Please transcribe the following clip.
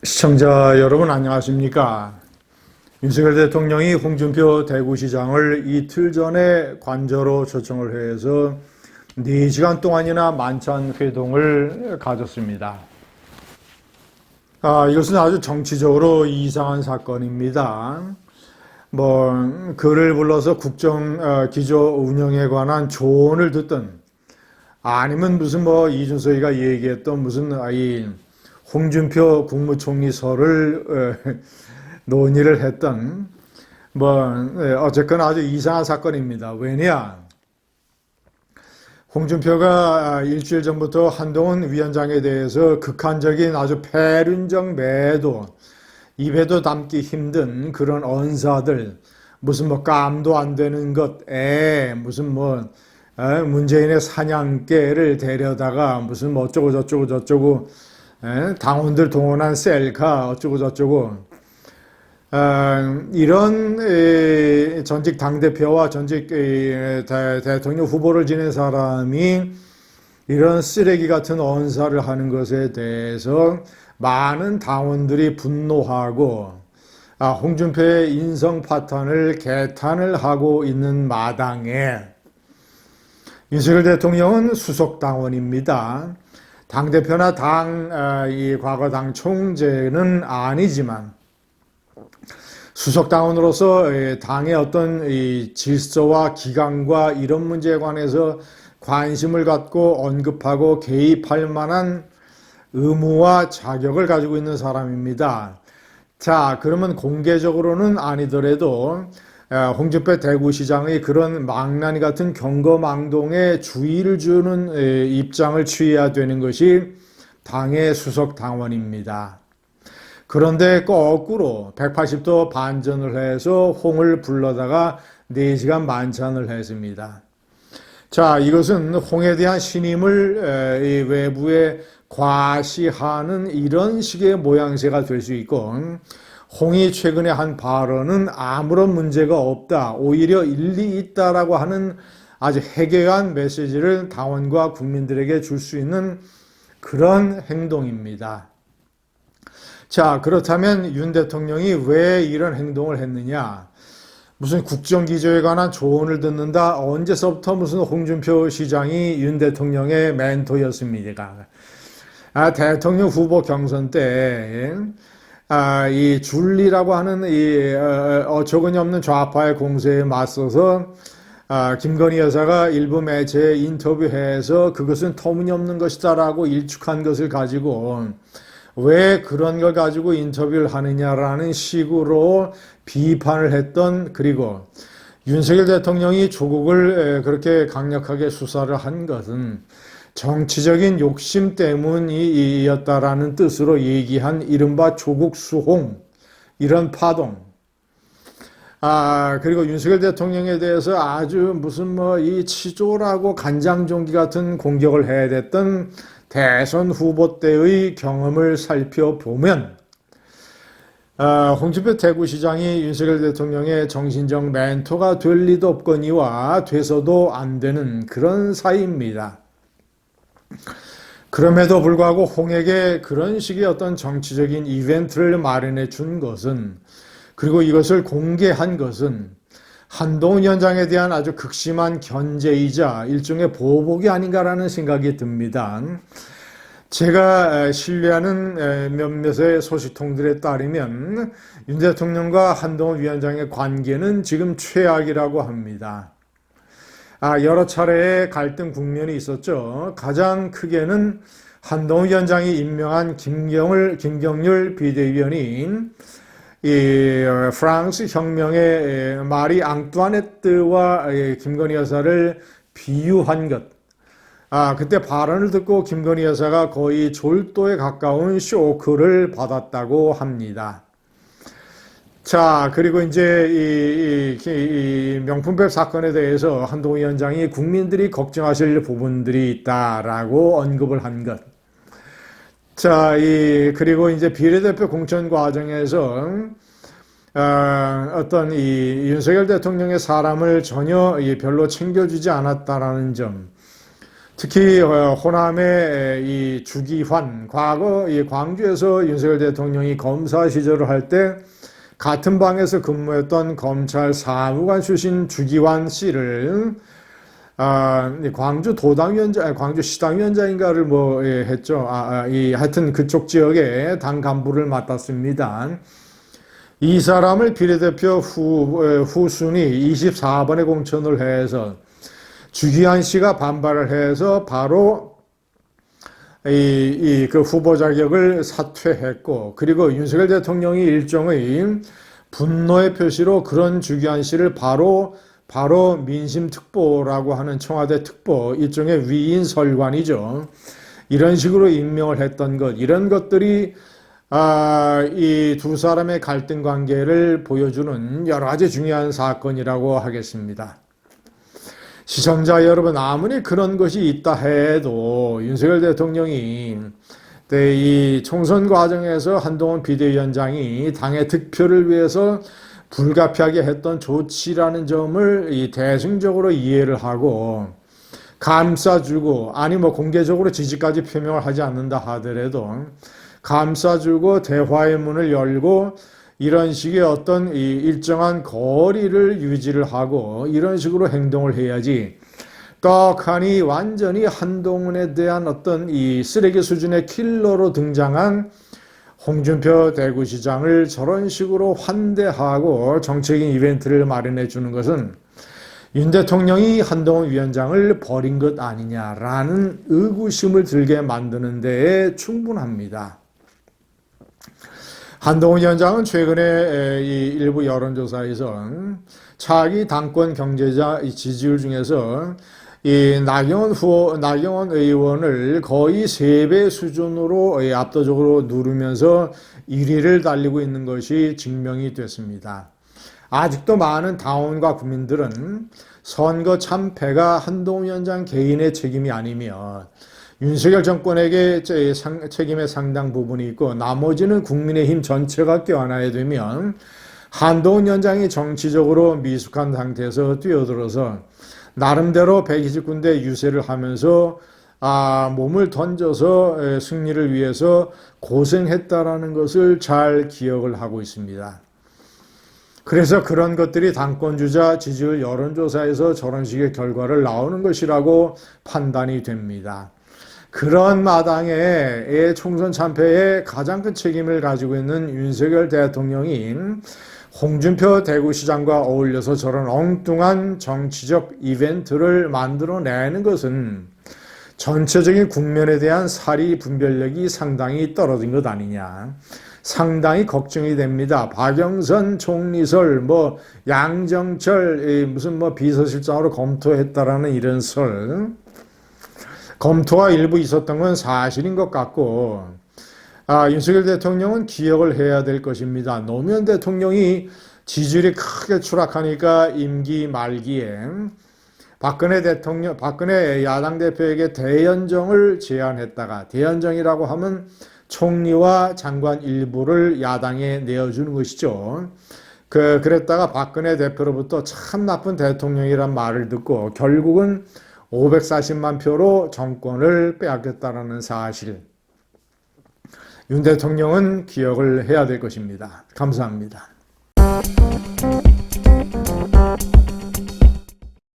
시청자 여러분 안녕하십니까? 윤석열 대통령이 홍준표 대구시장을 이틀 전에 관저로 초청을 해서 4시간 동안이나 만찬 회동을 가졌습니다. 이것은 아주 정치적으로 이상한 사건입니다. 그를 불러서 국정 기조 운영에 관한 조언을 듣든 아니면 무슨 이준석이가 얘기했던 무슨 홍준표 국무총리설을 논의를 했던 어쨌거나 아주 이상한 사건입니다. 왜냐? 홍준표가 일주일 전부터 한동훈 위원장에 대해서 극한적인 아주 패륜적 매도, 입에도 담기 힘든 그런 언사들, 무슨 깜도 안 되는 것, 무슨 문재인의 사냥개를 데려다가 무슨 어쩌고 저쩌고 당원들 동원한 셀카 어쩌고 저쩌고 이런 전직 당대표와 전직 대통령 후보를 지낸 사람이 이런 쓰레기 같은 언사를 하는 것에 대해서 많은 당원들이 분노하고 홍준표의 인성 파탄을 개탄을 하고 있는 마당에 윤석열 대통령은 수석 당원입니다. 당대표나 이 과거 당 총재는 아니지만 수석당원으로서 당의 어떤 이 질서와 기강과 이런 문제에 관해서 관심을 갖고 언급하고 개입할 만한 의무와 자격을 가지고 있는 사람입니다. 자, 그러면 공개적으로는 아니더라도 홍준표 대구시장의 그런 망나니 같은 경거망동에 주의를 주는 입장을 취해야 되는 것이 당의 수석 당원입니다. 그런데 거꾸로 180도 반전을 해서 홍을 불러다가 4시간 만찬을 했습니다. 자, 이것은 홍에 대한 신임을 외부에 과시하는 이런 식의 모양새가 될 수 있고, 홍이 최근에 한 발언은 아무런 문제가 없다, 오히려 일리 있다라고 하는 아주 해괴한 메시지를 당원과 국민들에게 줄 수 있는 그런 행동입니다. 자, 그렇다면 윤 대통령이 왜 이런 행동을 했느냐? 무슨 국정기조에 관한 조언을 듣는다? 언제서부터 무슨 홍준표 시장이 윤 대통령의 멘토였습니까? 대통령 후보 경선 때 이 줄리라고 하는 어처구니 없는 좌파의 공세에 맞서서 김건희 여사가 일부 매체에 인터뷰해서 그것은 터무니없는 것이다라고 일축한 것을 가지고 왜 그런 걸 가지고 인터뷰를 하느냐라는 식으로 비판을 했던, 그리고 윤석열 대통령이 조국을 그렇게 강력하게 수사를 한 것은 정치적인 욕심 때문이었다라는 뜻으로 얘기한 이른바 조국 수홍, 이런 파동. 그리고 윤석열 대통령에 대해서 아주 무슨 이 치졸하고 간장종기 같은 공격을 해야 됐던 대선 후보 때의 경험을 살펴보면 홍준표 대구시장이 윤석열 대통령의 정신적 멘토가 될 리도 없거니와 돼서도 안 되는 그런 사이입니다. 그럼에도 불구하고 홍에게 그런 식의 어떤 정치적인 이벤트를 마련해 준 것은, 그리고 이것을 공개한 것은 한동훈 위원장에 대한 아주 극심한 견제이자 일종의 보복이 아닌가라는 생각이 듭니다. 제가 신뢰하는 몇몇의 소식통들에 따르면 윤 대통령과 한동훈 위원장의 관계는 지금 최악이라고 합니다. 여러 차례의 갈등 국면이 있었죠. 가장 크게는 한동훈 위원장이 임명한 김경률 비대위원이 프랑스 혁명의 마리 앙뚜아네트와 김건희 여사를 비유한 것. 그때 발언을 듣고 김건희 여사가 거의 졸도에 가까운 쇼크를 받았다고 합니다. 자, 그리고 이제 이 명품백 사건에 대해서 한동훈 위원장이 국민들이 걱정하실 부분들이 있다라고 언급을 한 것. 자, 그리고 이제 비례대표 공천 과정에서 어떤 윤석열 대통령의 사람을 전혀 별로 챙겨주지 않았다라는 점. 특히 호남의 이 주기환, 과거 이 광주에서 윤석열 대통령이 검사 시절을 할 때 같은 방에서 근무했던 검찰 사무관 출신 주기환 씨를 광주 도당위원장, 광주 시당위원장인가를 했죠. 하여튼 그쪽 지역에 당 간부를 맡았습니다. 이 사람을 비례대표 후순위 24번에 공천을 해서 주기환 씨가 반발을 해서 바로 그 후보 자격을 사퇴했고, 그리고 윤석열 대통령이 일종의 분노의 표시로 그런 주기환 씨를 바로 민심특보라고 하는 청와대 특보, 일종의 위인 설관이죠. 이런 식으로 임명을 했던 것, 이런 것들이 이 두 사람의 갈등 관계를 보여주는 여러 가지 중요한 사건이라고 하겠습니다. 시청자 여러분, 아무리 그런 것이 있다 해도 윤석열 대통령이 이 총선 과정에서 한동훈 비대위원장이 당의 득표를 위해서 불가피하게 했던 조치라는 점을 대승적으로 이해를 하고 감싸주고, 아니 공개적으로 지지까지 표명을 하지 않는다 하더라도 감싸주고 대화의 문을 열고 이런 식의 어떤 일정한 거리를 유지를 하고 이런 식으로 행동을 해야지, 떡하니 완전히 한동훈에 대한 어떤 이 쓰레기 수준의 킬러로 등장한 홍준표 대구시장을 저런 식으로 환대하고 정책인 이벤트를 마련해 주는 것은 윤 대통령이 한동훈 위원장을 버린 것 아니냐라는 의구심을 들게 만드는 데에 충분합니다. 한동훈 위원장은 최근에 이 일부 여론조사에서 차기 당권 경쟁자 지지율 중에서 이 나경원 의원을 거의 3배 수준으로 압도적으로 누르면서 1위를 달리고 있는 것이 증명이 됐습니다. 아직도 많은 당원과 국민들은 선거 참패가 한동훈 위원장 개인의 책임이 아니며 윤석열 정권에게 책임의 상당 부분이 있고 나머지는 국민의힘 전체가 껴안아야 되면 한동훈 위원장이 정치적으로 미숙한 상태에서 뛰어들어서 나름대로 120군데 유세를 하면서 몸을 던져서 승리를 위해서 고생했다라는 것을 잘 기억을 하고 있습니다. 그래서 그런 것들이 당권주자 지지율 여론조사에서 저런 식의 결과를 나오는 것이라고 판단이 됩니다. 그런 마당에 총선 참패에 가장 큰 책임을 가지고 있는 윤석열 대통령이 홍준표 대구시장과 어울려서 저런 엉뚱한 정치적 이벤트를 만들어내는 것은 전체적인 국면에 대한 사리 분별력이 상당히 떨어진 것 아니냐. 상당히 걱정이 됩니다. 박영선 총리설, 양정철 무슨 비서실장으로 검토했다라는 이런 설. 검토가 일부 있었던 건 사실인 것 같고, 윤석열 대통령은 기억을 해야 될 것입니다. 노무현 대통령이 지지율이 크게 추락하니까 임기 말기에 박근혜 야당 대표에게 대연정을 제안했다가, 대연정이라고 하면 총리와 장관 일부를 야당에 내어주는 것이죠. 그랬다가 박근혜 대표로부터 참 나쁜 대통령이란 말을 듣고 결국은 540만 표로 정권을 빼앗겼다는 사실. 윤 대통령은 기억을 해야 될 것입니다. 감사합니다.